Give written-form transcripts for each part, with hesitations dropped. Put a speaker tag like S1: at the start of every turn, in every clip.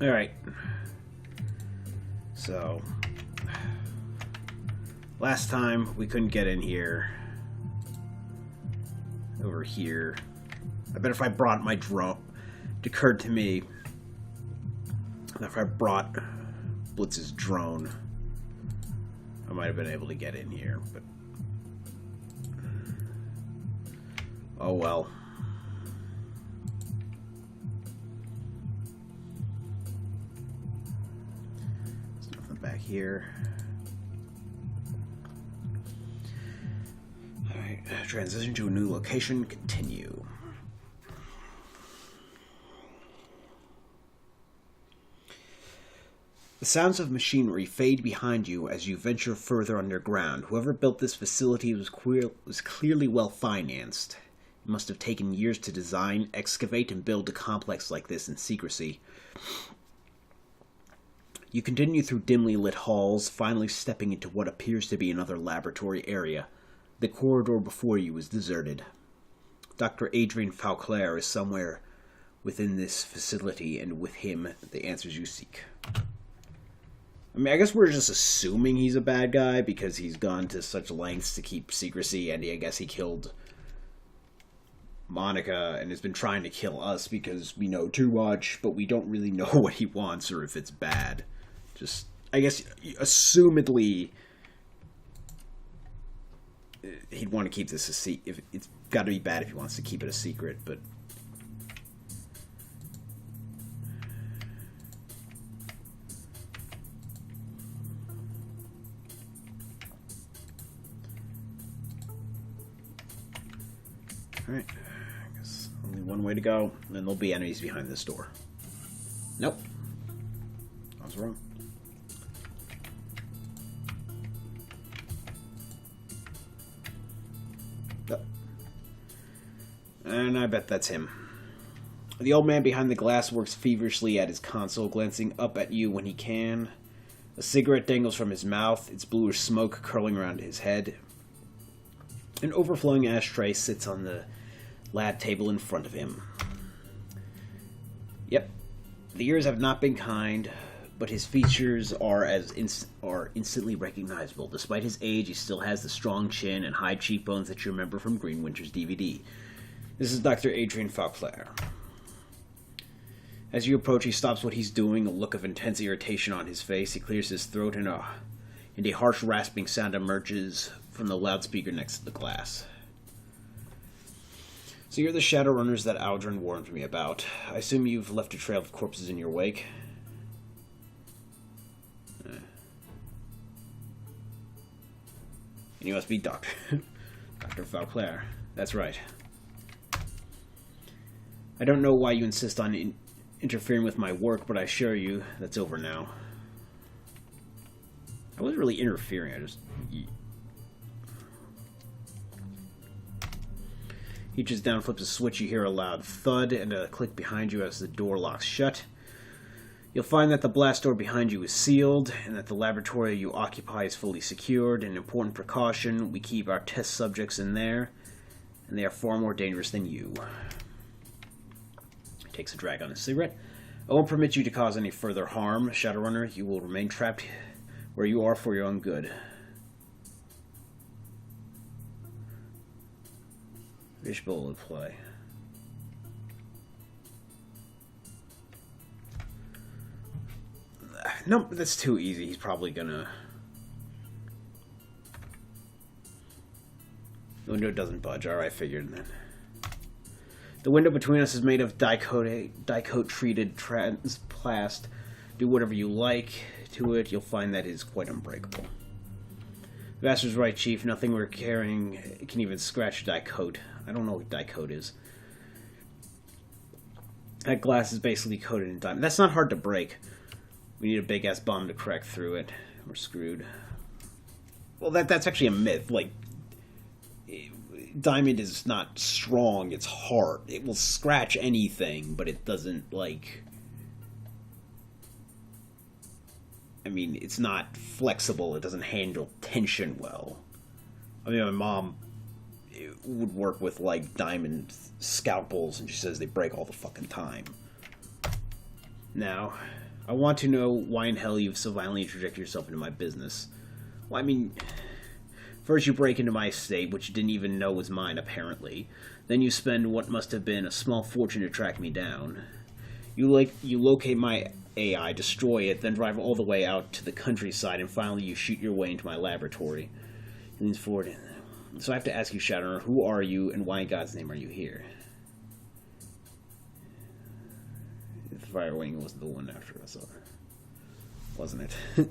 S1: Alright. So, last time we couldn't get in here. Over here. I bet if I brought my drone, it occurred to me that if I brought Blitz's drone, I might have been able to get in here, but oh well. There's nothing back here. Alright, transition to a new location, continue. The sounds of machinery fade behind you as you venture further underground. Whoever built this facility was clearly well financed. It must have taken years to design, excavate, and build a complex like this in secrecy. You continue through dimly lit halls, finally stepping into what appears to be another laboratory area. The corridor before you is deserted. Dr. Adrian Fauclair is somewhere within this facility, and with him, the answers you seek. I mean, I guess we're just assuming he's a bad guy because he's gone to such lengths to keep secrecy, and I guess he killed Monica and has been trying to kill us because we know too much, but we don't really know what he wants or if it's bad. Just, I guess, assumedly, he'd want to keep this a secret. It's got to be bad if he wants to keep it a secret, but alright, I guess only one way to go, and then there'll be enemies behind this door. Nope. I was wrong. Oh. And I bet that's him. The old man behind the glass works feverishly at his console, glancing up at you when he can. A cigarette dangles from his mouth, its bluish smoke curling around his head. An overflowing ashtray sits on the lab table in front of him. Yep, the years have not been kind, but his features are instantly recognizable. Despite his age, he still has the strong chin and high cheekbones that you remember from Green Winter's DVD. This is Dr. Adrian Fauclair. As you approach, he stops what he's doing, a look of intense irritation on his face. He clears his throat, and a harsh rasping sound emerges from the loudspeaker next to the glass. So you're the Shadowrunners that Aldrin warned me about. I assume you've left a trail of corpses in your wake. And you must be Dr. Fauclair. That's right. I don't know why you insist on interfering with my work, but I assure you that's over now. I wasn't really interfering, I just... He reaches down, flips a switch, you hear a loud thud and a click behind you as the door locks shut. You'll find that the blast door behind you is sealed, and that the laboratory you occupy is fully secured. An important precaution, we keep our test subjects in there, and they are far more dangerous than you. He takes a drag on his cigarette. I won't permit you to cause any further harm, Shadowrunner. You will remain trapped where you are for your own good. Fishbowl would play. No, that's too easy. He's probably gonna... The window doesn't budge. Alright, figured then. The window between us is made of Dycote-treated transplast. Do whatever you like to it. You'll find that it is quite unbreakable. The master's right, Chief. Nothing we're carrying can even scratch Dycote. I don't know what Dycote is. That glass is basically coated in diamond. That's not hard to break. We need a big-ass bomb to crack through it. We're screwed. Well, that's actually a myth. Like, diamond is not strong, it's hard. It will scratch anything, but it doesn't, like... I mean, it's not flexible. It doesn't handle tension well. I mean, my mom would work with, like, diamond scalpels, and she says they break all the fucking time. Now, I want to know why in hell you've so violently interjected yourself into my business. Well, I mean, first you break into my estate, which you didn't even know was mine, apparently. Then you spend what must have been a small fortune to track me down. You locate my AI, destroy it, then drive all the way out to the countryside, and finally you shoot your way into my laboratory. He leans forward. So I have to ask you, Shadowrunner, who are you, and why in God's name are you here? The Firewing was the one after us, wasn't it?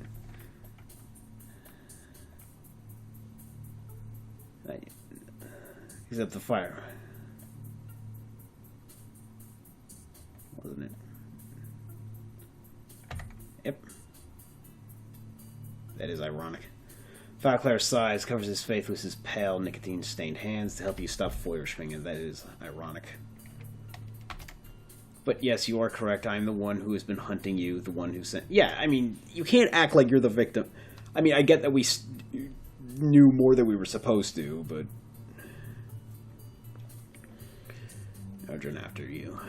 S1: Except the fire. Wasn't it? Yep. That is ironic. Falclair sighs, covers his face with his pale, nicotine-stained hands to help you stop Feuerschwingen. That is ironic. But yes, you are correct. I'm the one who has been hunting you, the one who sent... Yeah, I mean, you can't act like you're the victim. I mean, I get that we knew more than we were supposed to, but... Arjun, after you.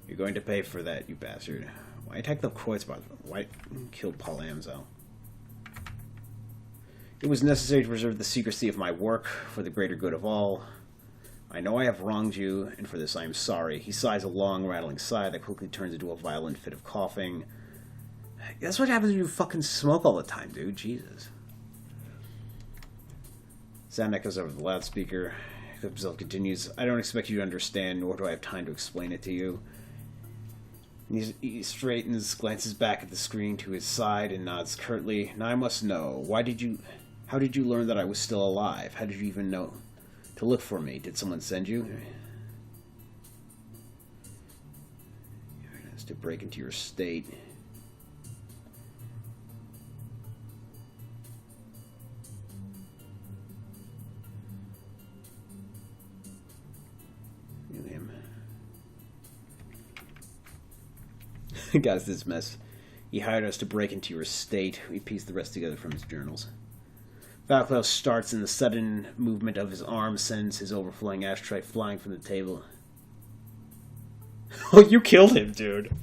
S1: You're going to pay for that, you bastard. Why attack the Kreuzbach? Why kill Paul Amzel? It was necessary to preserve the secrecy of my work for the greater good of all. I know I have wronged you, and for this I am sorry. He sighs a long, rattling sigh that quickly turns into a violent fit of coughing. That's what happens when you fucking smoke all the time, dude. Jesus. Sound echoes over the loudspeaker. Himself continues, I don't expect you to understand, nor do I have time to explain it to you. He straightens, glances back at the screen to his side, and nods curtly. Now I must know, how did you learn that I was still alive? How did you even know to look for me? Did someone send you? Has to break into your estate. Guys, this mess. He hired us to break into your estate. We pieced the rest together from his journals. Falklaus starts, and the sudden movement of his arm sends his overflowing ashtray flying from the table. Oh, you killed him, dude.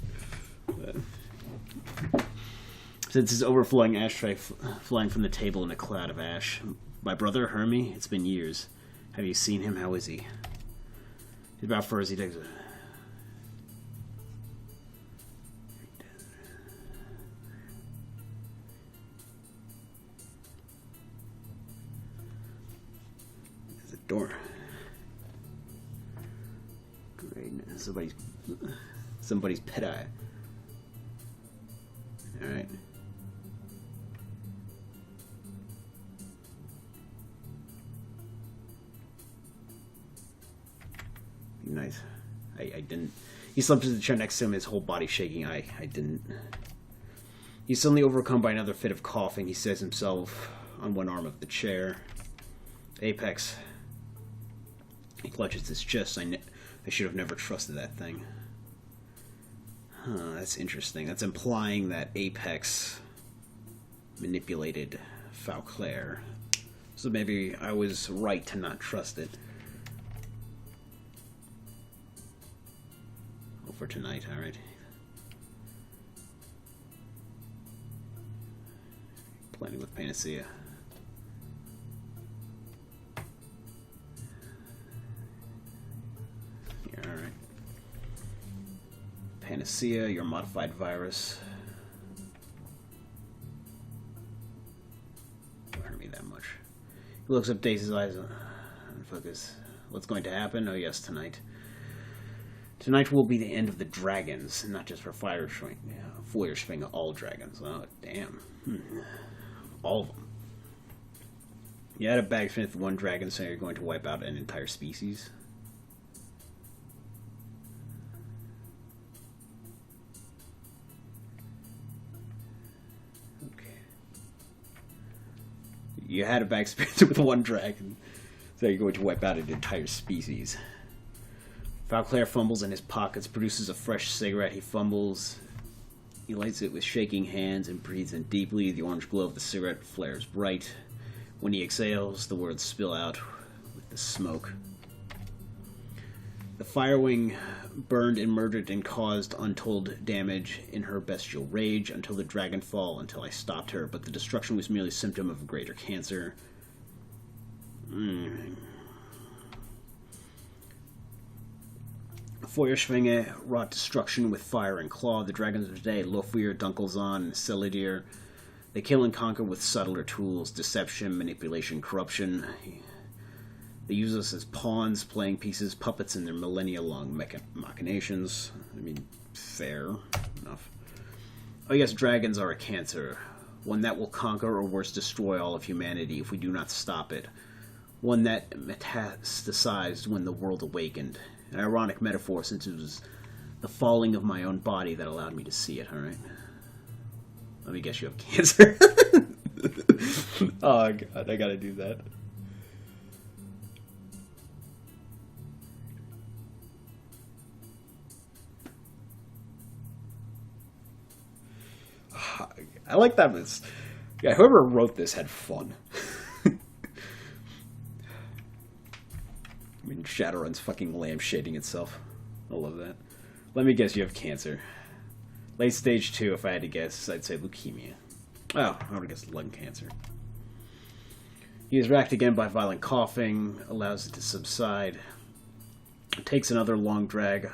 S1: Sends his overflowing ashtray flying from the table in a cloud of ash. My brother, Hermie? It's been years. Have you seen him? How is he? He's about far as he takes it. Door. Great. Somebody's pet eye. Alright. Nice. I didn't. He slumped into the chair next to him, his whole body shaking. I didn't. He's suddenly overcome by another fit of coughing. He says himself on one arm of the chair. Apex. He clutches his chest. I should have never trusted that thing. Huh, that's interesting. That's implying that Apex manipulated Falclair. So maybe I was right to not trust it. Oh, for tonight, alright. Planning with Panacea. Alright. Panacea, your modified virus. Don't hurt me that much. He looks up, dazed his eyes. Focus. What's going to happen? Oh yes, tonight. Tonight will be the end of the dragons, not just for Feuerschwingen, all dragons. Oh, damn. All of them. You had a bagsmith one dragon saying you're going to wipe out an entire species. You had a backspace with one dragon, so you're going to wipe out an entire species. Falclair fumbles in his pockets, produces a fresh cigarette. He fumbles. He lights it with shaking hands and breathes in deeply. The orange glow of the cigarette flares bright. When he exhales, the words spill out with the smoke. The Firewing burned and murdered and caused untold damage in her bestial rage until the Dragonfall, until I stopped her, but the destruction was merely a symptom of a greater cancer. Feuerschwinge wrought destruction with fire and claw. The dragons of today, Lofweir, Dunkelzahn, and Selidir, they kill and conquer with subtler tools, deception, manipulation, corruption. They use us as pawns, playing pieces, puppets in their millennia-long machinations. I mean, fair enough. Oh yes, dragons are a cancer. One that will conquer or worse destroy all of humanity if we do not stop it. One that metastasized when the world awakened. An ironic metaphor, since it was the falling of my own body that allowed me to see it, alright? Let me guess you have cancer. Oh god, I gotta do that. I like that. Yeah, whoever wrote this had fun. I mean, Shadowrun's fucking lampshading itself. I love that. Let me guess you have cancer. Late stage 2, if I had to guess, I'd say leukemia. Oh, I would have guessed lung cancer. He is racked again by violent coughing, allows it to subside. It takes another long drag.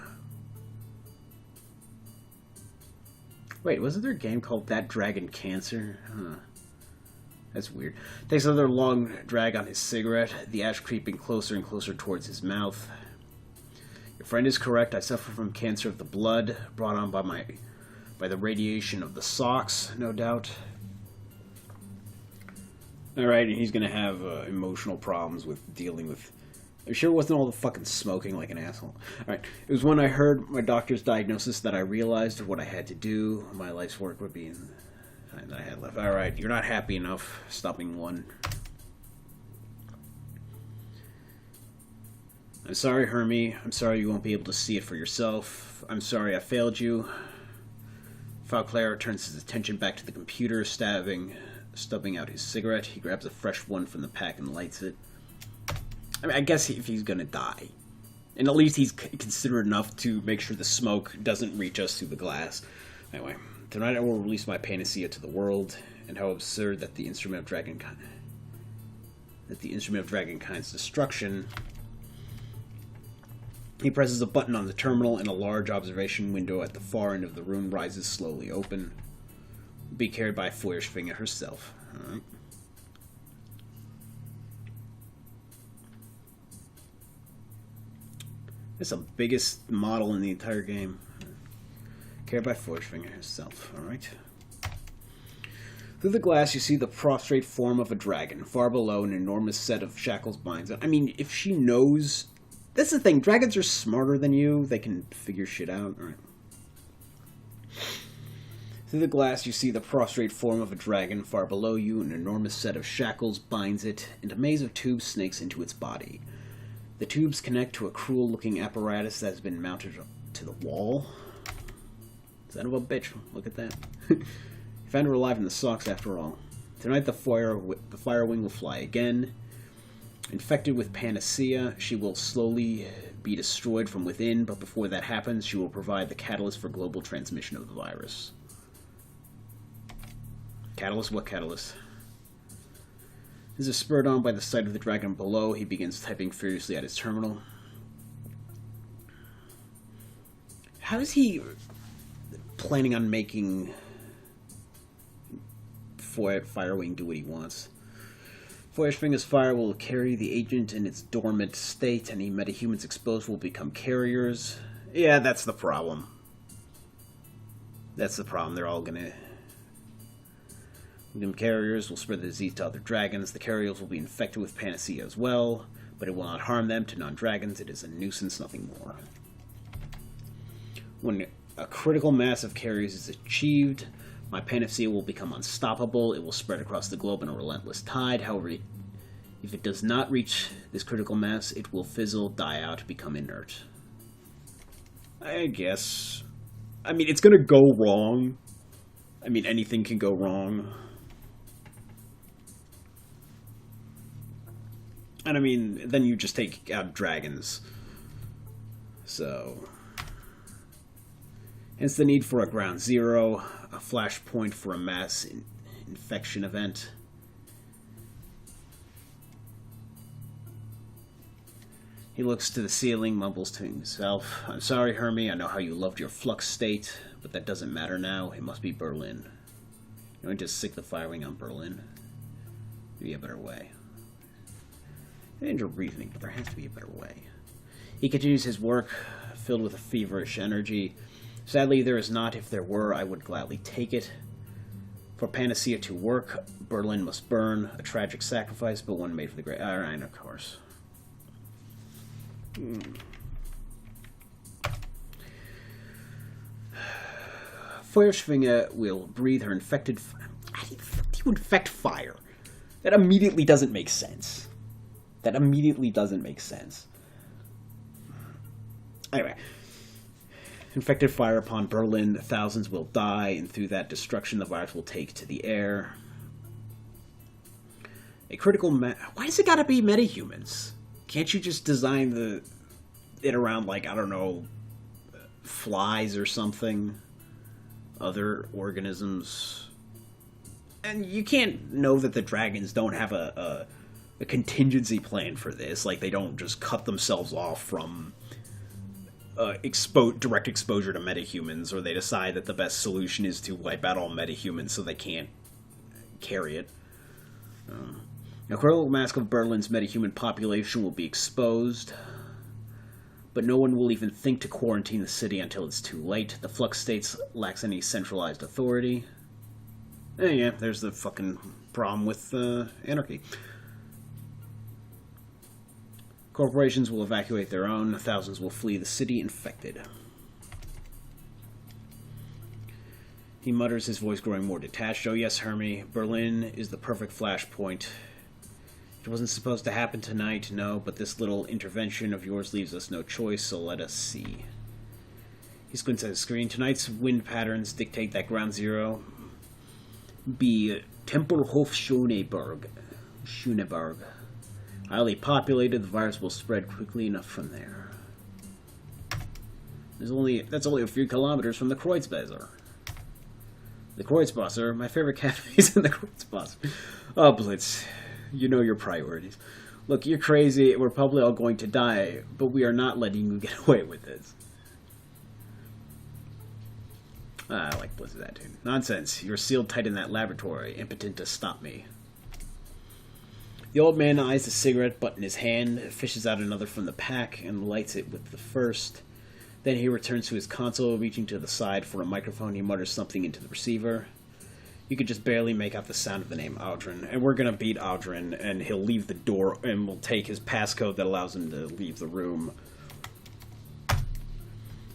S1: Wait, wasn't there a game called That Dragon Cancer? Huh. That's weird. Takes another long drag on his cigarette, the ash creeping closer and closer towards his mouth. Your friend is correct. I suffer from cancer of the blood, brought on by the radiation of the socks, no doubt. Alright, and he's gonna have emotional problems with dealing with... Are you sure it wasn't all the fucking smoking like an asshole? Alright, it was when I heard my doctor's diagnosis that I realized what I had to do. My life's work would be in the time that I had left. Alright, you're not happy enough. Stopping one. I'm sorry, Hermie. I'm sorry you won't be able to see it for yourself. I'm sorry I failed you. Falclair turns his attention back to the computer, stubbing out his cigarette. He grabs a fresh one from the pack and lights it. I mean, I guess if he's gonna die. And at least he's considerate enough to make sure the smoke doesn't reach us through the glass. Anyway, tonight I will release my panacea to the world, and how absurd that the instrument of Dragonkind's destruction... He presses a button on the terminal, and a large observation window at the far end of the room rises slowly open. Be carried by Feuerschwinge herself. Alright. It's the biggest model in the entire game. Carried by Feuerschwinge herself. Alright. Through the glass, you see the prostrate form of a dragon. Far below, an enormous set of shackles binds it. I mean, if she knows... That's the thing. Dragons are smarter than you. They can figure shit out. Alright. Through the glass, you see the prostrate form of a dragon. Far below you, an enormous set of shackles binds it, and a maze of tubes snakes into its body. The tubes connect to a cruel-looking apparatus that has been mounted to the wall. Son of a bitch. Look at that. You found her alive in the socks after all. Tonight the Firewing will fly again. Infected with Panacea, she will slowly be destroyed from within, but before that happens, she will provide the catalyst for global transmission of the virus. Catalyst? What catalyst? As if spurred on by the sight of the dragon below, he begins typing furiously at his terminal. How is he planning on making Firewing do what he wants? Feuerschwinge's fire will carry the agent in its dormant state. Any metahumans exposed will become carriers. Yeah, that's the problem. That's the problem. They're all gonna... The carriers will spread the disease to other dragons. The carriers will be infected with Panacea as well, but it will not harm them. To non-dragons, it is a nuisance, nothing more. When a critical mass of carriers is achieved, my Panacea will become unstoppable. It will spread across the globe in a relentless tide. However, if it does not reach this critical mass, it will fizzle, die out, become inert. I guess. I mean, it's gonna go wrong. I mean, anything can go wrong. And I mean, then you just take out dragons. So, hence the need for a ground zero, a flashpoint for a mass infection event. He looks to the ceiling, mumbles to himself. I'm sorry, Hermie, I know how you loved your flux state, but that doesn't matter now. It must be Berlin. You're going to sick the firing on Berlin. Maybe a better way. I enjoy reasoning, but there has to be a better way. He continues his work, filled with a feverish energy. Sadly, there is not. If there were, I would gladly take it. For Panacea to work, Berlin must burn. A tragic sacrifice, but one made for the great. Alright, of course. Feuerschwinge will breathe her infected... How do you infect fire? That immediately doesn't make sense. That immediately doesn't make sense. Anyway. Infected fire upon Berlin, thousands will die, and through that destruction the virus will take to the air. A critical... Why does it gotta be metahumans? Can't you just design it around, like, I don't know, flies or something? Other organisms? And you can't know that the dragons don't have a contingency plan for this. Like, they don't just cut themselves off from direct exposure to metahumans, or they decide that the best solution is to wipe out all metahumans so they can't carry it. A critical mass of Berlin's metahuman population will be exposed, but no one will even think to quarantine the city until it's too late. The flux states lacks any centralized authority. Yeah, there's the fucking problem with anarchy. Corporations will evacuate their own. Thousands will flee the city infected. He mutters, his voice growing more detached. Oh yes, Hermie, Berlin is the perfect flashpoint. It wasn't supposed to happen tonight, no, but this little intervention of yours leaves us no choice, so let us see. He squints at his screen. Tonight's wind patterns dictate that ground zero be Tempelhof Schöneberg. Highly populated, the virus will spread quickly enough from there. That's only a few kilometers from the Kreuzbazar. The Kreuzbazar? My favorite cafe is in the Kreuzbazar. Oh, Blitz. You know your priorities. Look, you're crazy, we're probably all going to die, but we are not letting you get away with this. I like Blitz's attitude. Nonsense. You're sealed tight in that laboratory, impotent to stop me. The old man eyes the cigarette butt in his hand, fishes out another from the pack, and lights it with the first. Then he returns to his console, reaching to the side for a microphone. He mutters something into the receiver. You could just barely make out the sound of the name Aldrin. And we're going to beat Aldrin, and he'll leave the door, and we'll take his passcode that allows him to leave the room.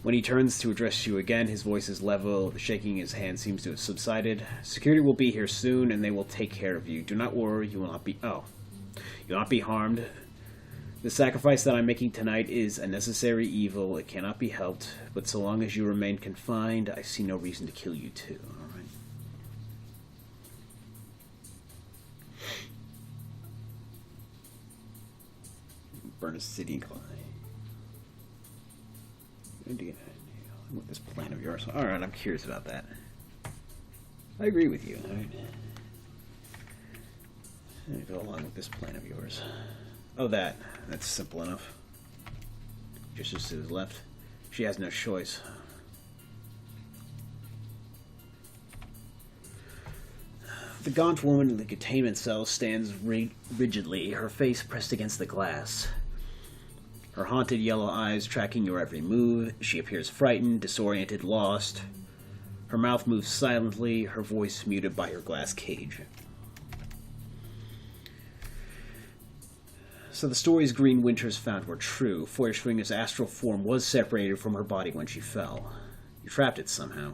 S1: When he turns to address you again, his voice is level. The shaking in his hand seems to have subsided. Security will be here soon, and they will take care of you. Do not worry, you will not be... Oh. You will not be harmed. The sacrifice that I'm making tonight is a necessary evil. It cannot be helped. But so long as you remain confined, I see no reason to kill you too. Alright? Burn a city. With this plan of yours. Alright, I'm curious about that. I agree with you. Alright. Go along with this plan of yours. Oh, that's simple enough. Just to his left. She has no choice. The gaunt woman in the containment cell stands rigidly, her face pressed against the glass. Her haunted yellow eyes tracking your every move. She appears frightened, disoriented, lost. Her mouth moves silently, her voice muted by her glass cage. So the stories Green Winters found were true. Feuerschwinger's astral form was separated from her body when she fell. You trapped it somehow.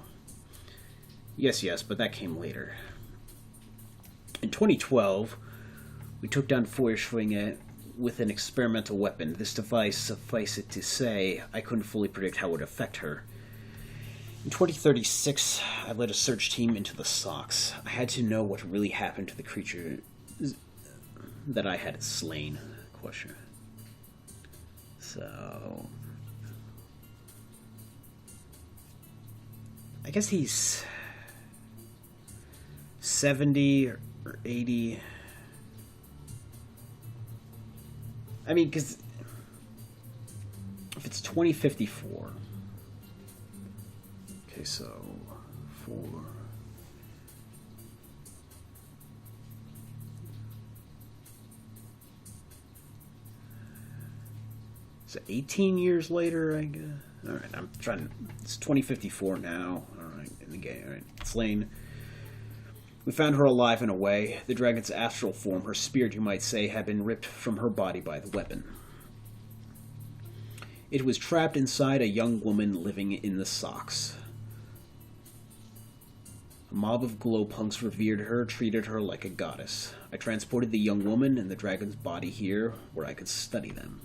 S1: Yes, but that came later. In 2012, we took down Feuerschwinger with an experimental weapon. This device, suffice it to say, I couldn't fully predict how it would affect her. In 2036, I led a search team into the Sox. I had to know what really happened to the creature that I had slain. Question. So, I guess he's 70 or 80. I mean, because if it's 2054. Okay, so 4. So 18 years later, I guess. All right, I'm trying. It's 2054 now. All right, in the game. All right, Slain. We found her alive and away. The dragon's astral form, her spirit, you might say, had been ripped from her body by the weapon. It was trapped inside a young woman living in the socks. A mob of glowpunks revered her, treated her like a goddess. I transported the young woman and the dragon's body here, where I could study them.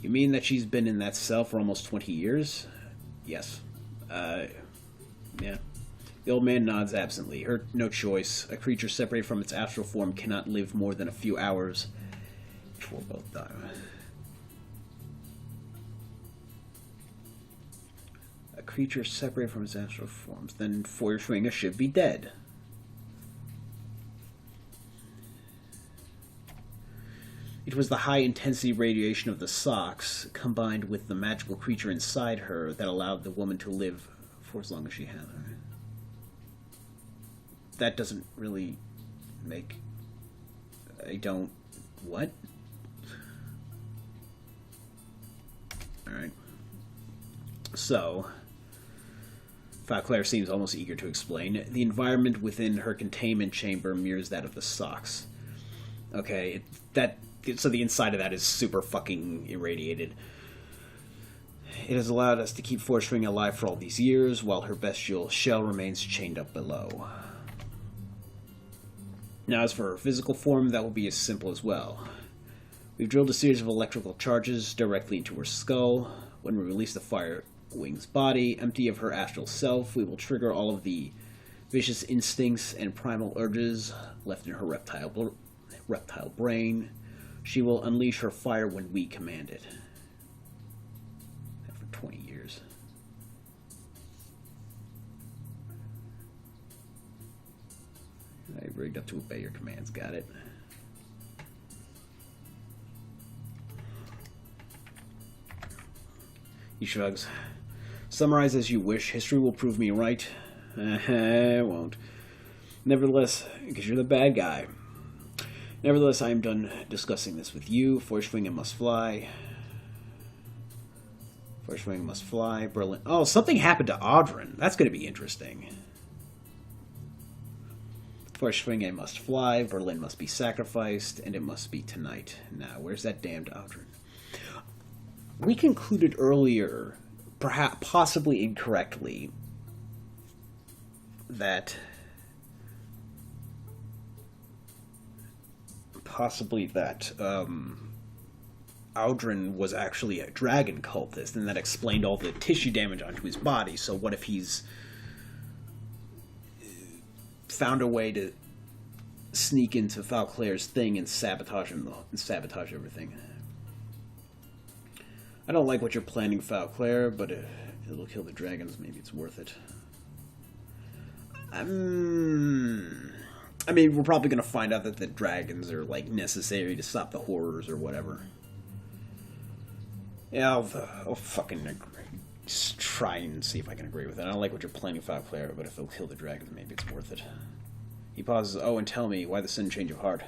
S1: You mean that she's been in that cell for almost 20 years? Yes. Yeah. The old man nods absently. Her no choice. A creature separated from its astral form cannot live more than a few hours before both die. A creature separated from its astral forms, then Feuerschwinge should be dead. It was the high-intensity radiation of the socks, combined with the magical creature inside her, that allowed the woman to live for as long as she had. That doesn't really make... I don't... What? Alright. So... Falclair seems almost eager to explain. The environment within her containment chamber mirrors that of the socks. Okay, so the inside of that is super fucking irradiated. It has allowed us to keep Feuerschwinge alive for all these years, while her bestial shell remains chained up below. Now, as for her physical form, that will be as simple as well. We've drilled a series of electrical charges directly into her skull. When we release the Fire Wing's body, empty of her astral self, we will trigger all of the vicious instincts and primal urges left in her reptile brain. She will unleash her fire when we command it. For 20 years. I rigged up to obey your commands. Got it. He shrugs. Summarize as you wish. History will prove me right. It won't. Nevertheless, because you're the bad guy. Nevertheless, I am done discussing this with you. Feuerschwinge must fly. Feuerschwinge must fly. Berlin. Oh, something happened to Audrin. That's going to be interesting. Feuerschwinge must fly. Berlin must be sacrificed. And it must be tonight. Now, where's that damned Audrin? We concluded earlier, perhaps possibly incorrectly, that Audrin was actually a dragon cultist, and that explained all the tissue damage onto his body. So what if he's found a way to sneak into Falclair's thing and sabotage everything? I don't like what you're planning, Falclair, but it'll kill the dragons. Maybe it's worth it. I mean, we're probably going to find out that the dragons are, like, necessary to stop the horrors or whatever. Yeah, I'll fucking agree. Just try and see if I can agree with it. I don't like what you're planning, Falclair, but if it'll kill the dragons, maybe it's worth it. He pauses. Oh, and tell me, why the sudden change of heart?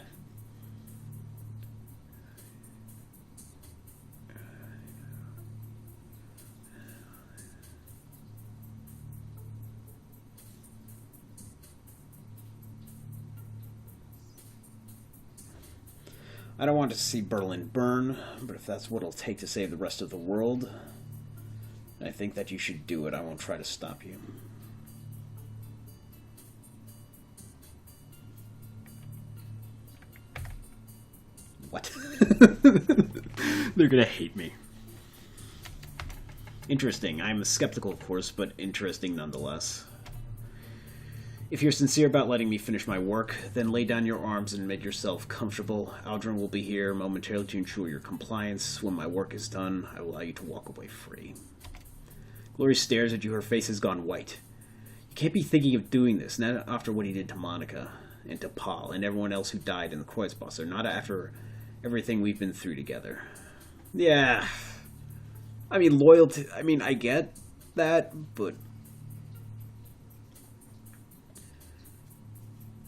S1: I don't want to see Berlin burn, but if that's what it'll take to save the rest of the world, I think that you should do it. I won't try to stop you. What? They're gonna hate me. Interesting. I'm skeptical, of course, but interesting nonetheless. If you're sincere about letting me finish my work, then lay down your arms and make yourself comfortable. Audrin will be here momentarily to ensure your compliance. When my work is done, I will allow you to walk away free. Glory stares at you. Her face has gone white. You can't be thinking of doing this, not after what he did to Monica and to Paul and everyone else who died in the Kreuzbuster, not after everything we've been through together. Yeah. I mean, loyalty... I mean, I get that, but...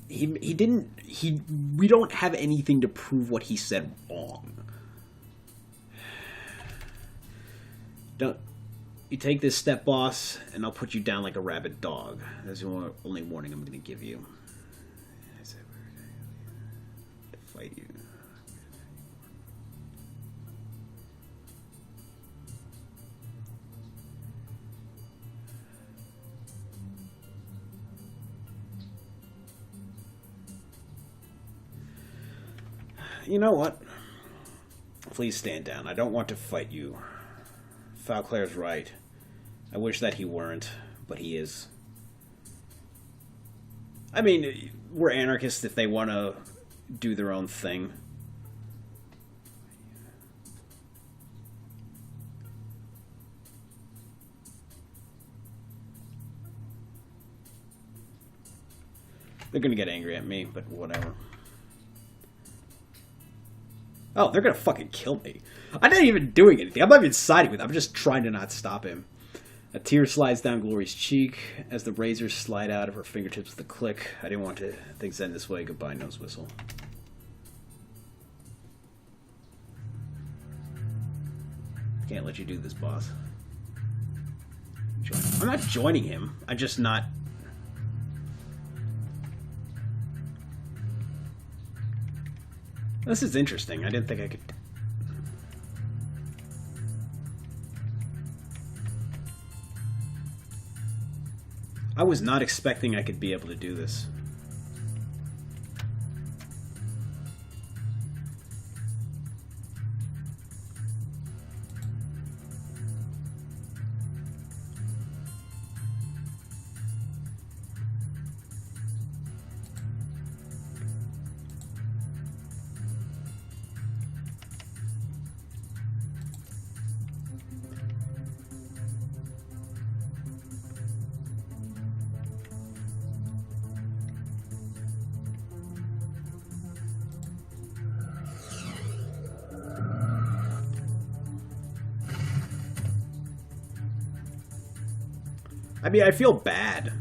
S1: He didn't... We don't have anything to prove what he said wrong. Don't... You take this step, boss, and I'll put you down like a rabid dog. That's the only warning I'm going to give you. To fight you. You know what? Please stand down. I don't want to fight you. Falclair's right. I wish that he weren't, but he is. I mean, we're anarchists if they want to do their own thing. They're going to get angry at me, but whatever. Oh, they're going to fucking kill me. I'm not even doing anything. I'm not even siding with him. I'm just trying to not stop him. A tear slides down Glory's cheek as the razors slide out of her fingertips with a click. I didn't want to things end this way. Goodbye, Nose Whistle. Can't let you do this, boss. I'm not joining him. I'm just not... This is interesting. I didn't think I could... I was not expecting I could be able to do this. I mean, I feel bad.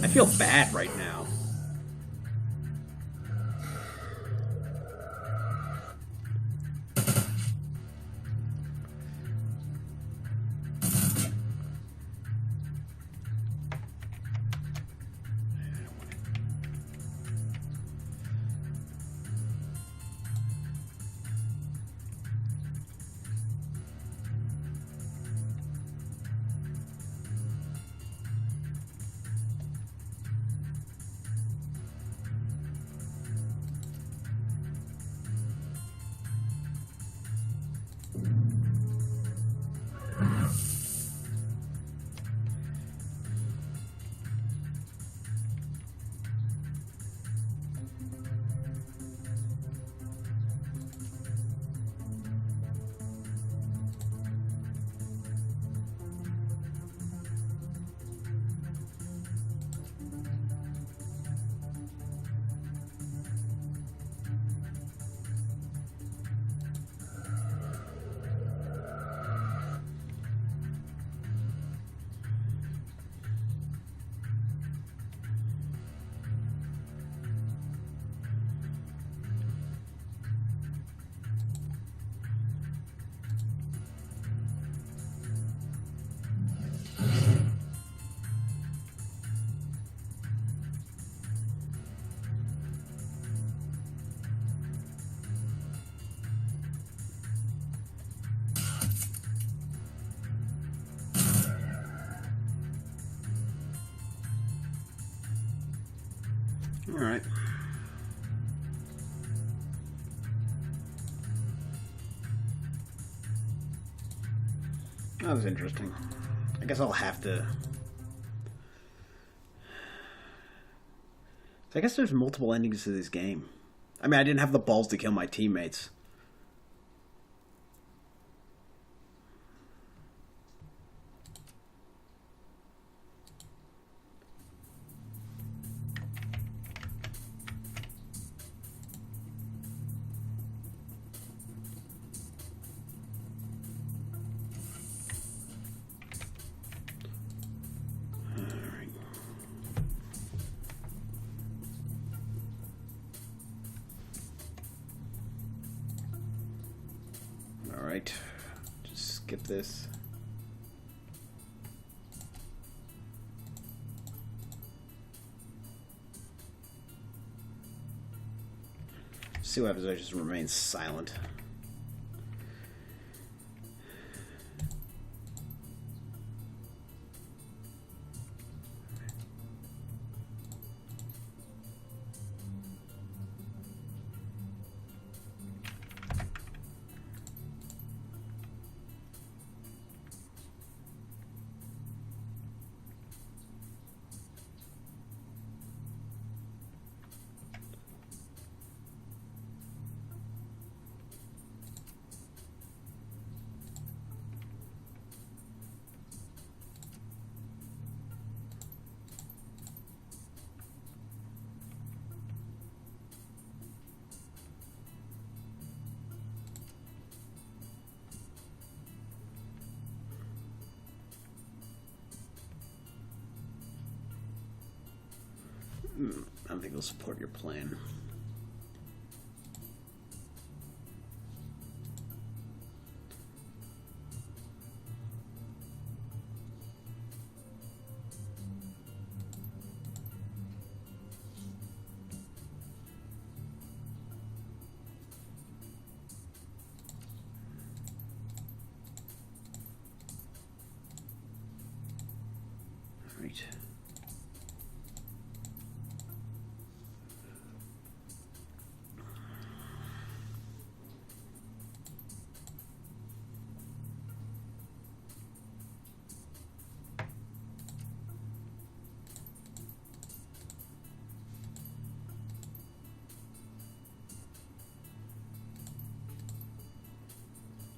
S1: I feel bad right now. All right. That was interesting. I guess I'll have to... I guess there's multiple endings to this game. I mean, I didn't have the balls to kill my teammates. Alright. Just skip this. See what happens if I just remain silent. I don't think they'll support your plan.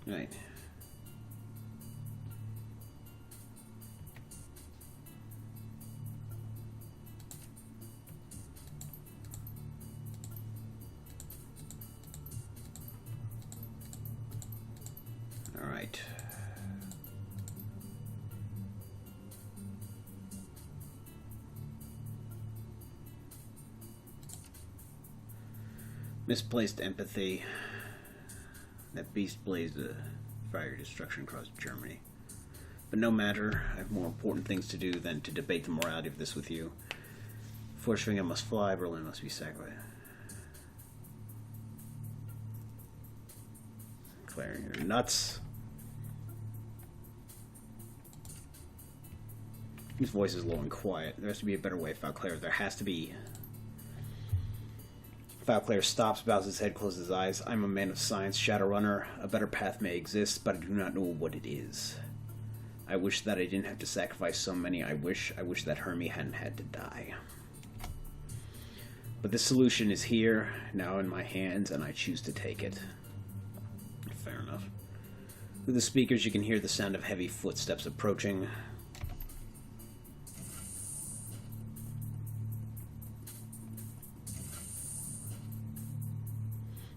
S1: All right. Right. All right. Misplaced empathy. That beast blazed a fire destruction across Germany. But no matter, I have more important things to do than to debate the morality of this with you. Feuerschwingen must fly, Berlin must be sacrificed. Claire, you're nuts. His voice is low and quiet. There has to be a better way, Falclair. There has to be. Falclair stops, bows his head, closes his eyes. I'm a man of science, Shadowrunner. A better path may exist, but I do not know what it is. I wish that I didn't have to sacrifice so many. I wish that Hermie hadn't had to die. But this solution is here, now in my hands, and I choose to take it. Fair enough. Through the speakers, you can hear the sound of heavy footsteps approaching.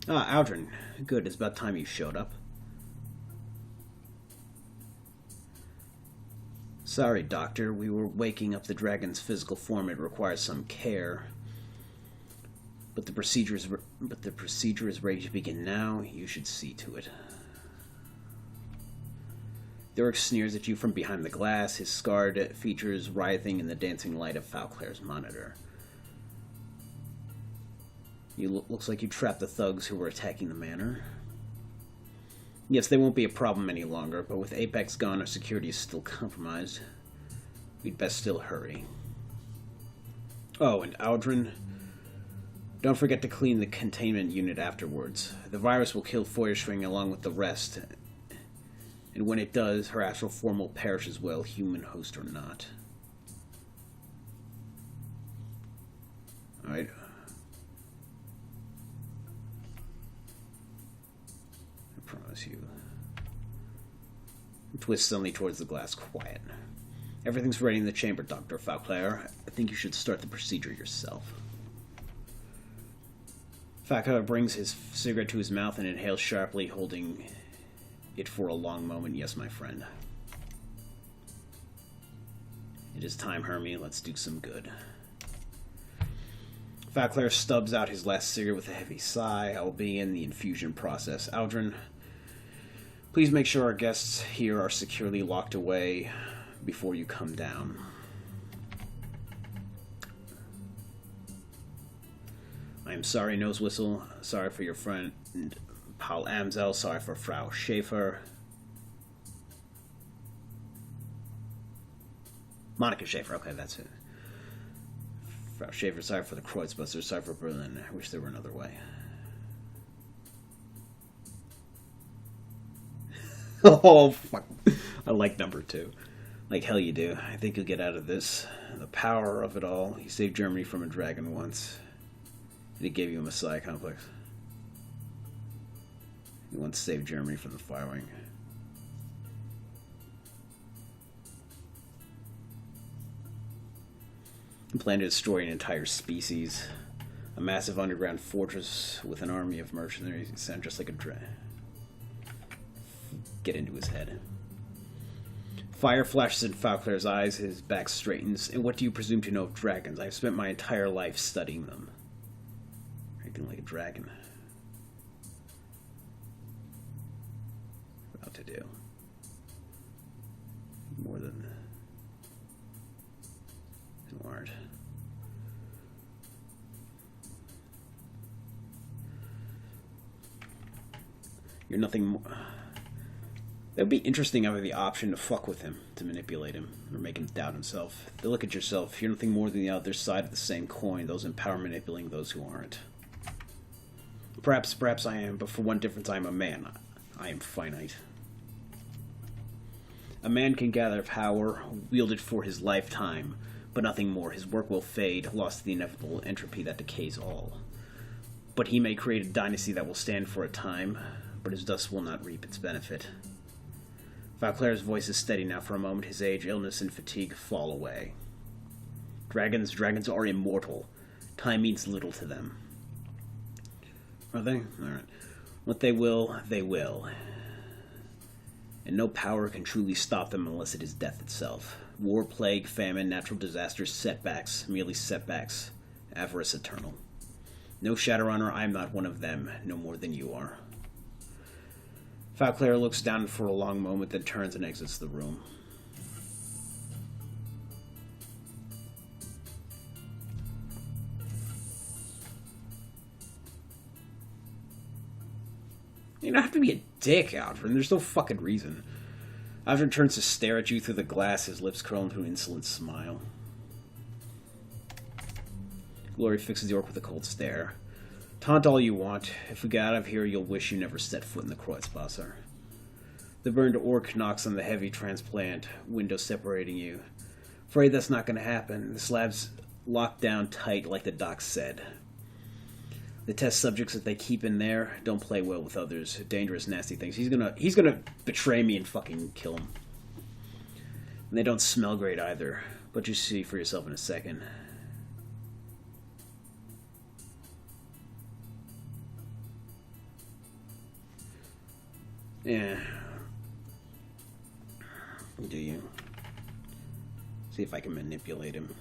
S1: Ah, Aldrin. Good, it's about time you showed up. Sorry, Doctor. We were waking up the dragon's physical form. It requires some care. But the procedure is ready to begin now. You should see to it. Derek sneers at you from behind the glass, his scarred features writhing in the dancing light of Falclair's monitor. Looks like you trapped the thugs who were attacking the manor. Yes, they won't be a problem any longer, but with Apex gone, our security is still compromised. We'd best still hurry. Oh, and Aldrin, don't forget to clean the containment unit afterwards. The virus will kill Feuerschwing along with the rest, and when it does, her astral form will perish as well, human host or not. Alright. Promise you. Twist suddenly towards the glass, quiet. Everything's ready in the chamber, Dr. Falclair. I think you should start the procedure yourself. Falclair brings his cigarette to his mouth and inhales sharply, holding it for a long moment. Yes, my friend. It is time, Hermie. Let's do some good. Falclair stubs out his last cigarette with a heavy sigh. I will begin the infusion process. Aldrin, Please make sure our guests here are securely locked away before you come down. I am sorry, Nosewhistle. Sorry for your friend Paul Amzel. Sorry for Frau Schaefer. Monica Schaefer. Okay, that's it. Frau Schaefer, sorry for the Kreuzbusters. Sorry for Berlin. I wish there were another way. Oh, fuck. I like number 2. Like hell you do. I think you'll get out of this. The power of it all. You saved Germany from a dragon once. And it gave you a Messiah complex. You once saved Germany from the Firewing. You plan to destroy an entire species. A massive underground fortress with an army of mercenaries. You sound just like a dragon. Get into his head. Fire flashes in Falclair's eyes, his back straightens. And what do you presume to know of dragons? I've spent my entire life studying them. Acting like a dragon. About to do. More than aren't. You're nothing more. It would be interesting having the option to fuck with him, to manipulate him, or make him doubt himself. To look at yourself, you're nothing more than the other side of the same coin, those in power manipulating those who aren't. Perhaps I am, but for one difference, I am a man. I am finite. A man can gather power, wield it for his lifetime, but nothing more. His work will fade, lost to the inevitable entropy that decays all. But he may create a dynasty that will stand for a time, but his dust will not reap its benefit. Falclair's voice is steady now for a moment. His age, illness, and fatigue fall away. Dragons are immortal. Time means little to them. Are they? Alright. What they will, they will. And no power can truly stop them unless it is death itself. War, plague, famine, natural disasters, setbacks, merely setbacks. Avarice eternal. No Shadowrunner, I am not one of them, no more than you are. Falclair looks down for a long moment, then turns and exits the room. You don't have to be a dick, Alfred. There's no fucking reason. Alfred turns to stare at you through the glass, his lips curl into an insolent smile. Glory fixes the orc with a cold stare. Taunt all you want. If we get out of here, you'll wish you never set foot in the Kreuzwasser. The burned orc knocks on the heavy transplant window separating you. Afraid that's not going to happen. The slab's locked down tight like the doc said. The test subjects that they keep in there don't play well with others. Dangerous, nasty things. He's gonna betray me and fucking kill him. And they don't smell great either. But you see for yourself in a second. Yeah. Do you? See if I can manipulate him.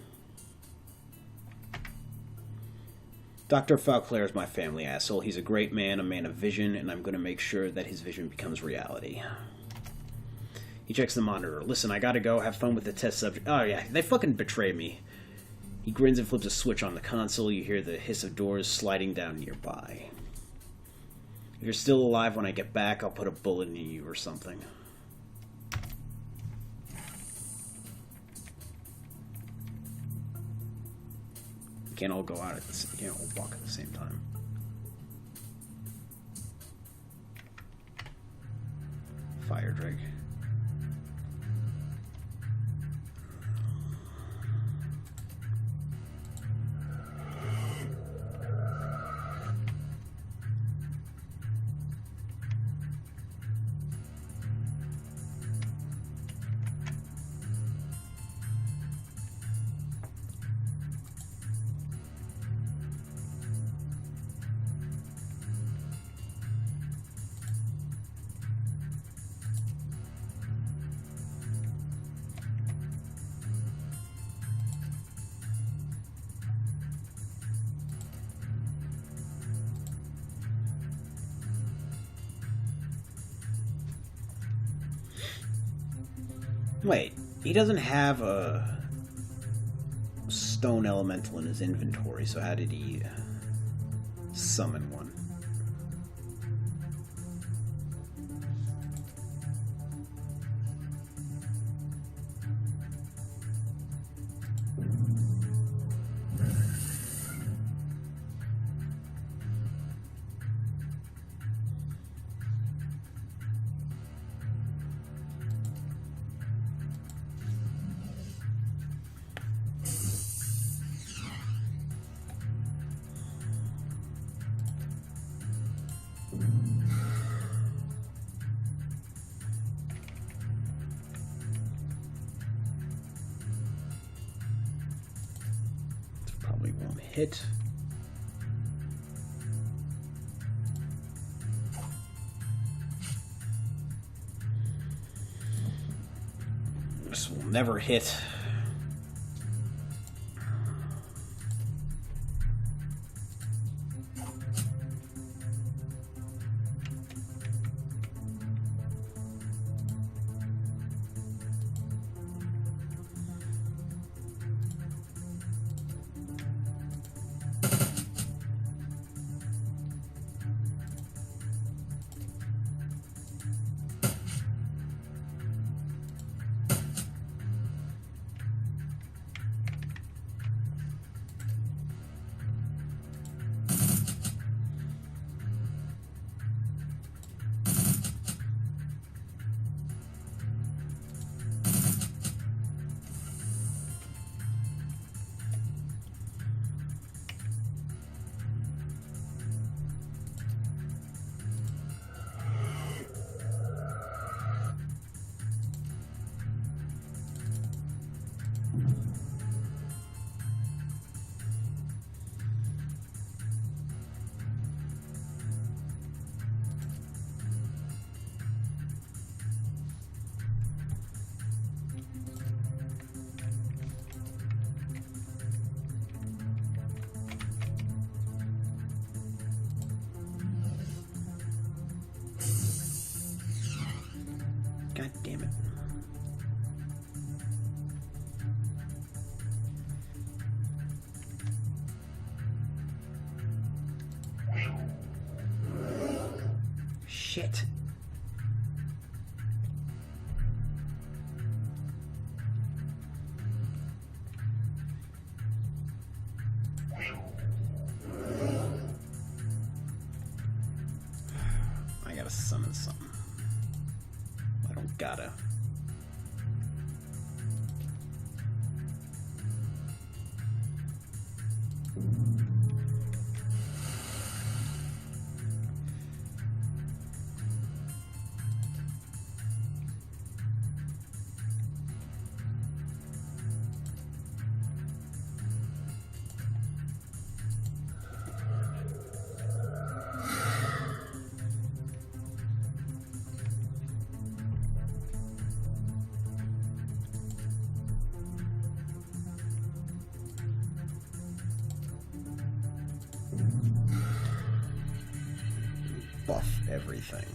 S1: Dr. Falclair is my family, asshole. He's a great man, a man of vision, and I'm going to make sure that his vision becomes reality. He checks the monitor. Listen, I gotta go. Have fun with the test subject. Oh, yeah, they fucking betrayed me. He grins and flips a switch on the console. You hear the hiss of doors sliding down nearby. If you're still alive when I get back, I'll put a bullet in you or something. Can't all go out at the can't all walk at the same time. Fire Drake. Wait, he doesn't have a stone elemental in his inventory, so how did he summon one? Probably won't hit. This will never hit. God damn it. Shit. I gotta summon something. I don't gotta. Buff everything.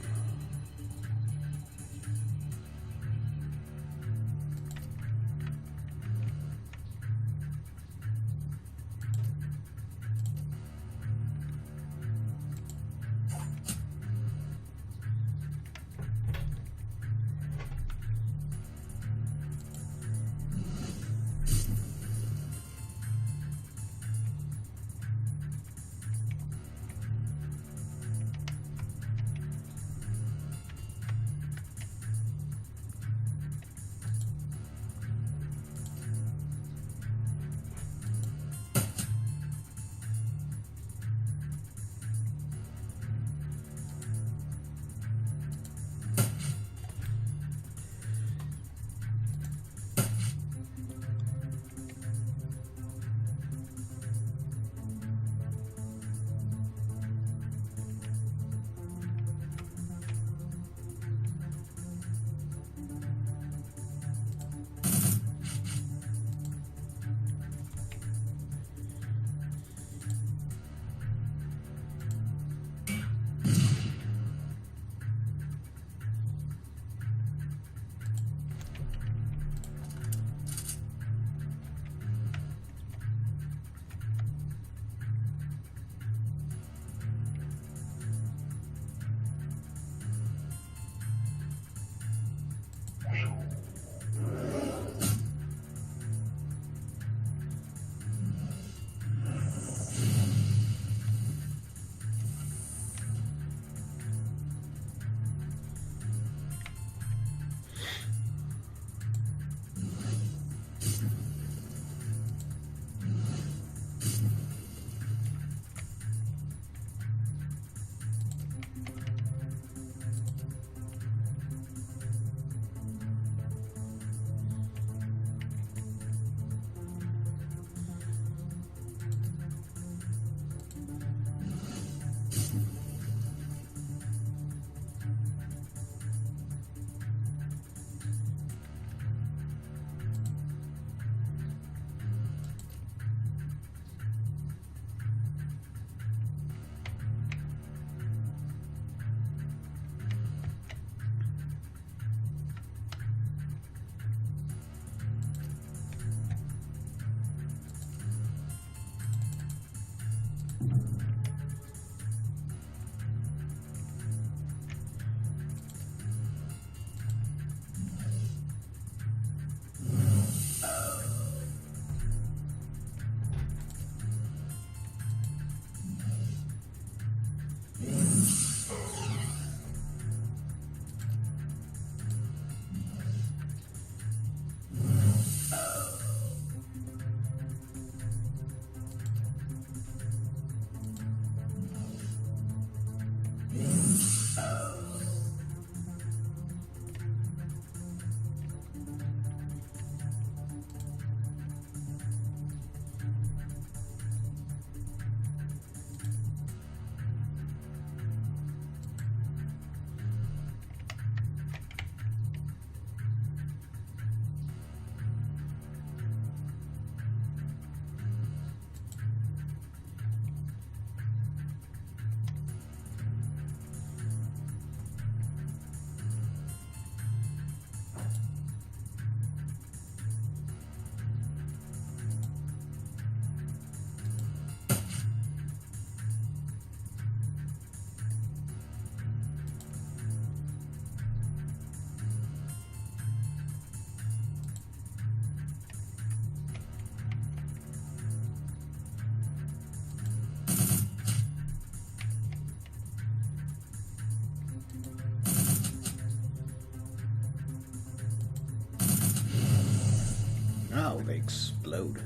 S1: they explode.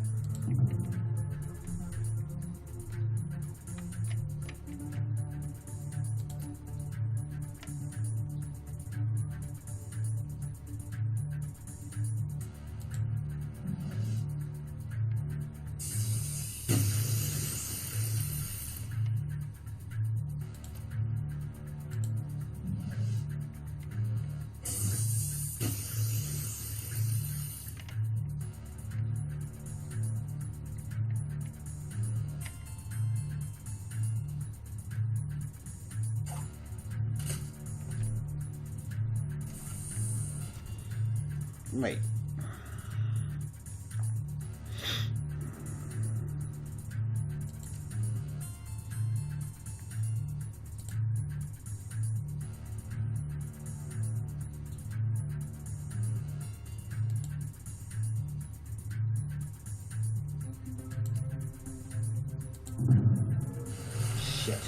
S1: Wait. Shit.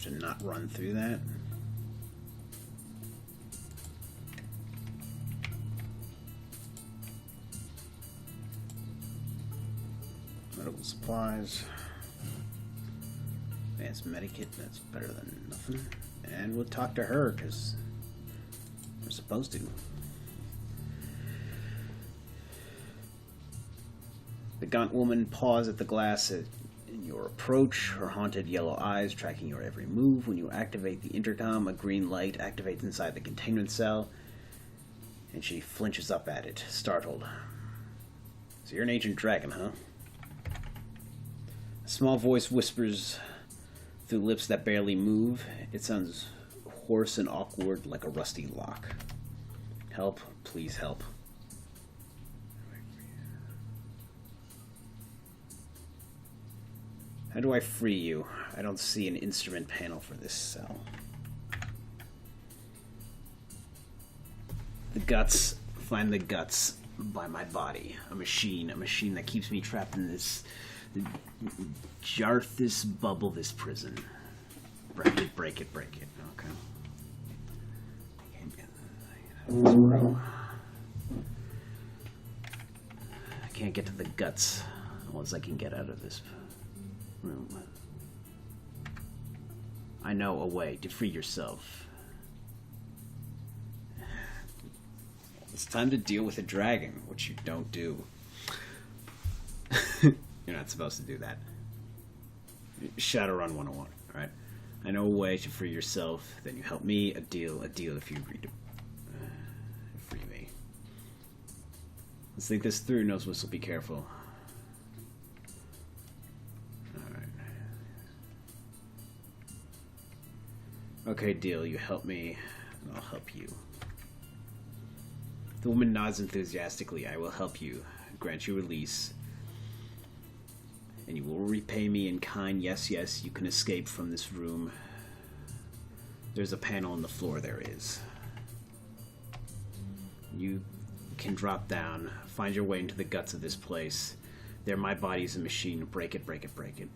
S1: To not run through that. Medical supplies. Advanced medikit, that's better than nothing. And we'll talk to her, because we're supposed to. The gaunt woman paused at the glass in your approach, her haunted yellow eyes tracking your every move. When you activate the intercom, a green light activates inside the containment cell, and she flinches up at it, startled. So you're an ancient dragon, huh? A small voice whispers through lips that barely move. It sounds hoarse and awkward, like a rusty lock. Help, please help. How do I free you? I don't see an instrument panel for this cell. The guts. Find the guts by my body. A machine that keeps me trapped in this Jarth, this bubble, this prison. Break it, break it, break it. Okay. I can't get to the guts unless I can get out of this room. I know a way to free yourself. It's time to deal with a dragon, which you don't do. You're not supposed to do that. Shadowrun 101, alright? I know a way to free yourself, then you help me. A deal if you agree to free me. Let's think this through, Nosewhistle, be careful. Alright. Okay, deal, you help me, and I'll help you. The woman nods enthusiastically. I will help you, grant you release, and you will repay me in kind. Yes, yes, you can escape from this room. There's a panel on the floor, there is. You can drop down, find your way into the guts of this place. There, my body's a machine. Break it, break it, break it.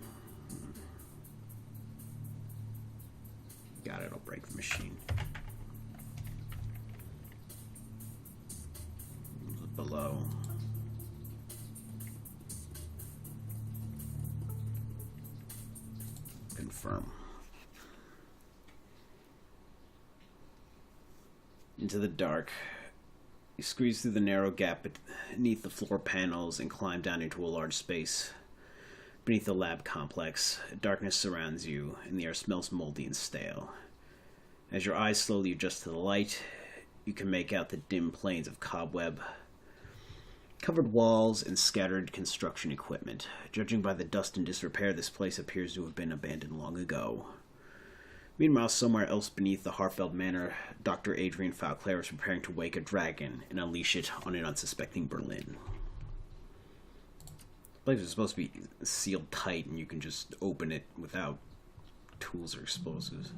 S1: break the machine. Below. Confirm. Into the dark. You squeeze through the narrow gap beneath the floor panels and climb down into a large space. Beneath the lab complex, darkness surrounds you, and the air smells moldy and stale. As your eyes slowly adjust to the light, you can make out the dim plains of cobweb, covered walls, and scattered construction equipment. Judging by the dust and disrepair, this place appears to have been abandoned long ago. Meanwhile, somewhere else beneath the Harfeld Manor, Dr. Adrian Fauclair is preparing to wake a dragon and unleash it on an unsuspecting Berlin. The place is supposed to be sealed tight, and you can just open it without tools or explosives.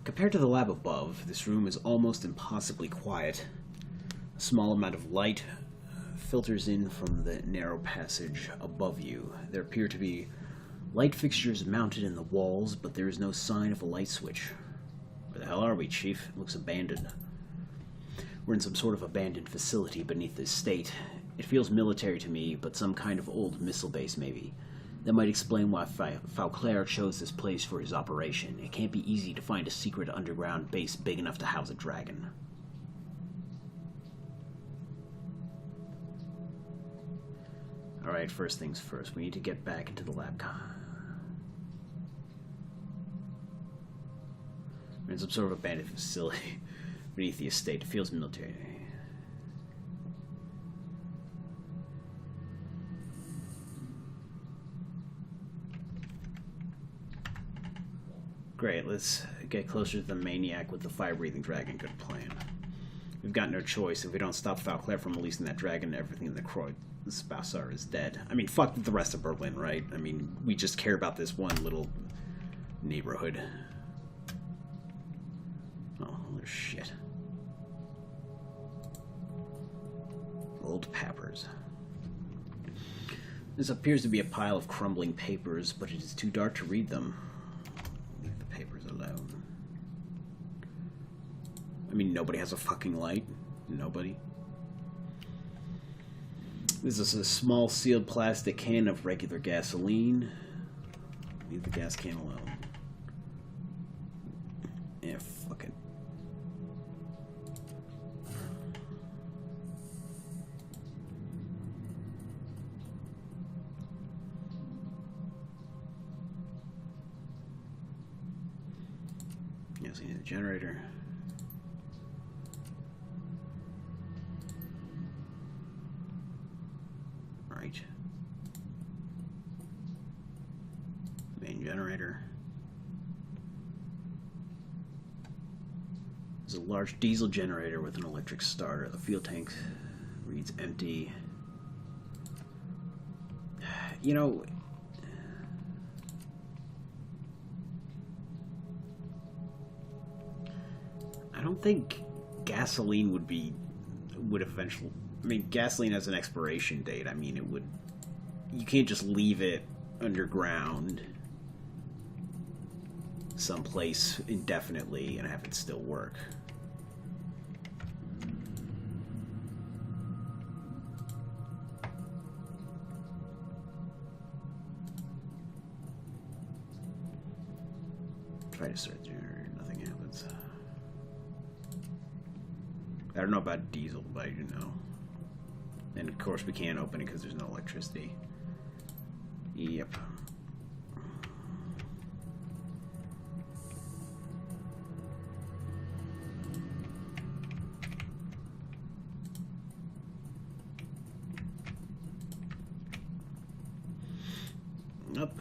S1: Compared to the lab above, this room is almost impossibly quiet. A small amount of light filters in from the narrow passage above you. There appear to be light fixtures mounted in the walls, but there is no sign of a light switch. Where the hell are we, Chief? It looks abandoned. We're in some sort of abandoned facility beneath the estate. It feels military to me, but some kind of old missile base, maybe. That might explain why Fauclair chose this place for his operation. It can't be easy to find a secret underground base big enough to house a dragon. Alright, first things first. We need to get back into the lab. We're in some sort of abandoned facility beneath the estate. It feels military. Great, let's get closer to the maniac with the fire-breathing dragon. Good plan. We've got no choice. If we don't stop Fauclair from releasing that dragon, everything in the Kreuzbauer is dead. I mean, fuck the rest of Berlin, right? I mean, we just care about this one little neighborhood. Oh, there's shit. Old papers. This appears to be a pile of crumbling papers, but it is too dark to read them. Leave the papers alone. I mean, nobody has a fucking light. Nobody. This is a small sealed plastic can of regular gasoline. Leave the gas can alone. Yeah, fuck it. Yes, we need a generator. Right. Main generator. There's a large diesel generator with an electric starter. The fuel tank reads empty. You know, I don't think gasoline would eventually. I mean, gasoline has an expiration date. I mean, it would. You can't just leave it underground someplace indefinitely and have it still work. Try to start the generator, nothing happens. I don't know about diesel, but I do know. And of course we can't open it because there's no electricity. Yep. Up.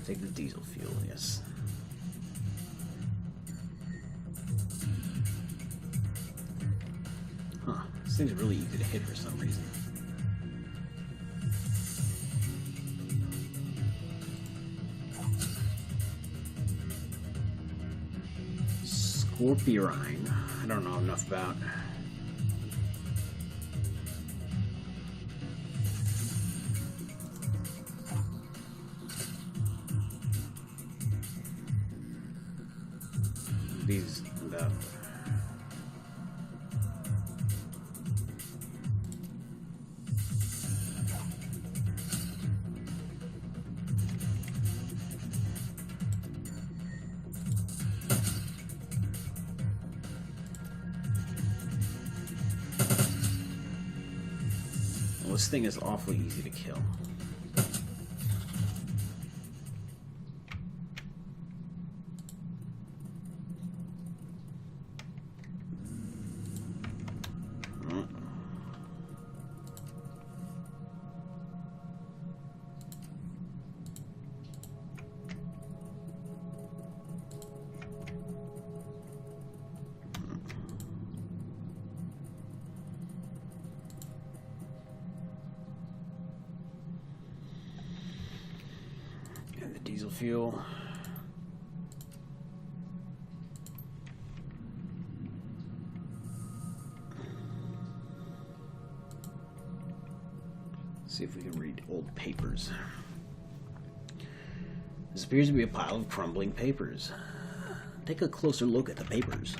S1: Take the diesel fuel, yes. Huh. This thing's really easy to hit for some reason. Scorpirine. I don't know enough about. These about. Well, this thing is awfully easy to kill. And the diesel fuel. See if we can read old papers. This appears to be a pile of crumbling papers. Take a closer look at the papers.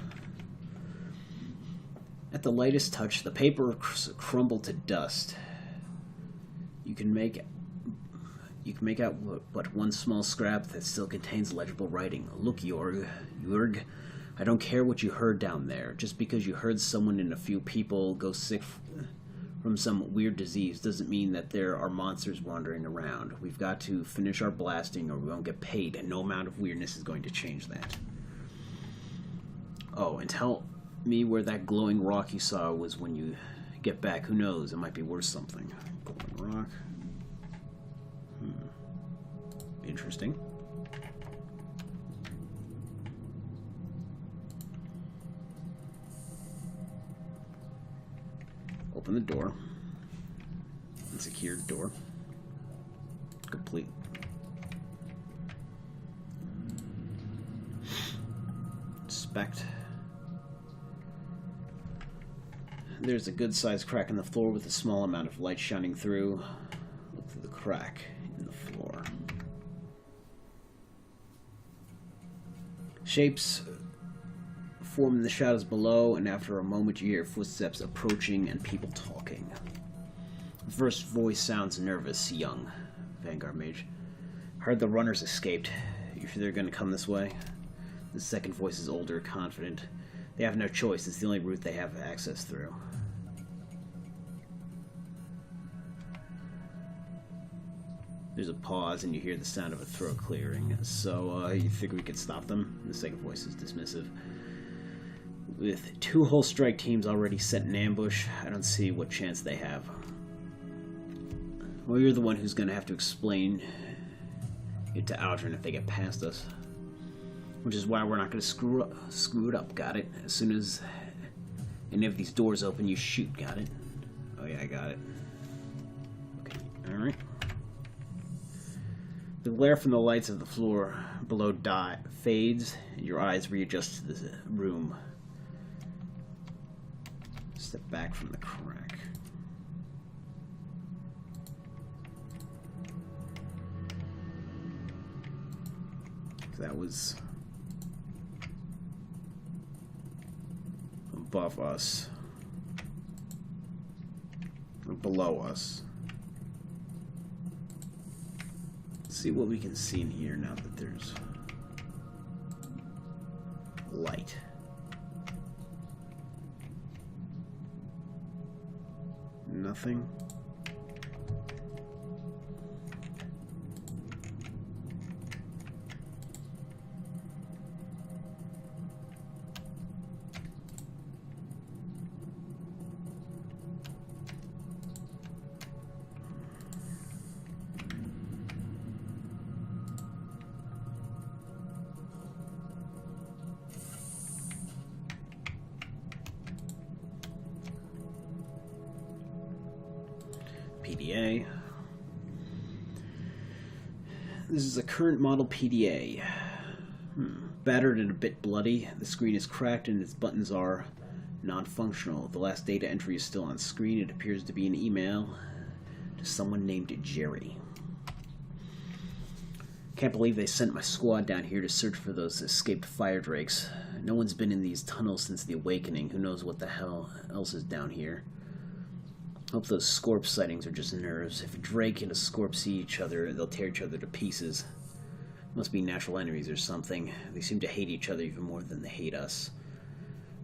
S1: At the lightest touch, the paper crumbled to dust. You can make out but one small scrap that still contains legible writing. Look, Jurg, I don't care what you heard down there. Just because you heard someone and a few people go sick from some weird disease doesn't mean that there are monsters wandering around. We've got to finish our blasting or we won't get paid, and no amount of weirdness is going to change that. Oh, and tell me where that glowing rock you saw was when you get back. Who knows? It might be worth something. Glowing rock. Interesting. Open the door. Unsecured door. Complete. Inspect. There's a good-sized crack in the floor with a small amount of light shining through. Look through the crack in the floor. Shapes form in the shadows below, and after a moment you hear footsteps approaching and people talking. The first voice sounds nervous. Young. Vanguard Mage. Heard the runners escaped. You sure they're going to come this way? The second voice is older, confident. They have no choice. It's the only route they have access through. There's a pause, and you hear the sound of a throat clearing. So, you figure we could stop them? The second voice is dismissive. With 2 whole strike teams already set in ambush, I don't see what chance they have. Well, you're the one who's going to have to explain it to Aldrin if they get past us. Which is why we're not going to screw it up, got it? As soon as any of these doors open, you shoot, got it? Oh yeah, I got it. Okay, alright. The glare from the lights of the floor below fades, and your eyes readjust to the room. Step back from the crack. That was above us, or below us. Let's see what we can see in here now that there's light. Nothing. PDA. This is a current model PDA. Battered and a bit bloody, the screen is cracked and its buttons are non-functional. The last data entry is still on screen. It appears to be an email to someone named Jerry. Can't believe they sent my squad down here to search for those escaped fire drakes. No one's been in these tunnels since the Awakening. Who knows what the hell else is down here. Hope those Scorp sightings are just nerves. If a Drake and a Scorp see each other, they'll tear each other to pieces. Must be natural enemies or something. They seem to hate each other even more than they hate us.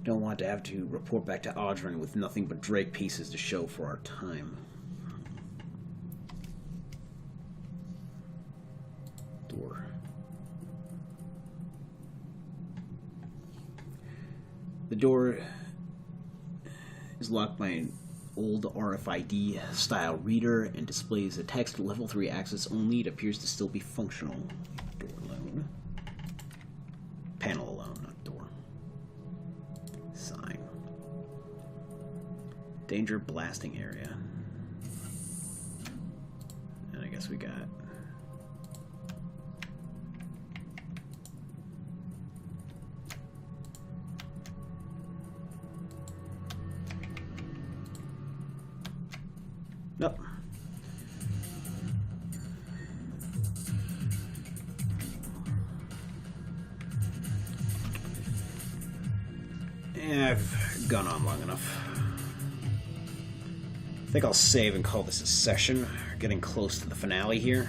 S1: Don't want to have to report back to Audron with nothing but Drake pieces to show for our time. Door. The door is locked by an old RFID style reader and displays a text level 3 access only. It appears to still be functional. Door alone. Panel alone, not door. Sign. Danger blasting area. And I guess we got... Nope. Yeah, I've gone on long enough. I think I'll save and call this a session. We're getting close to the finale here.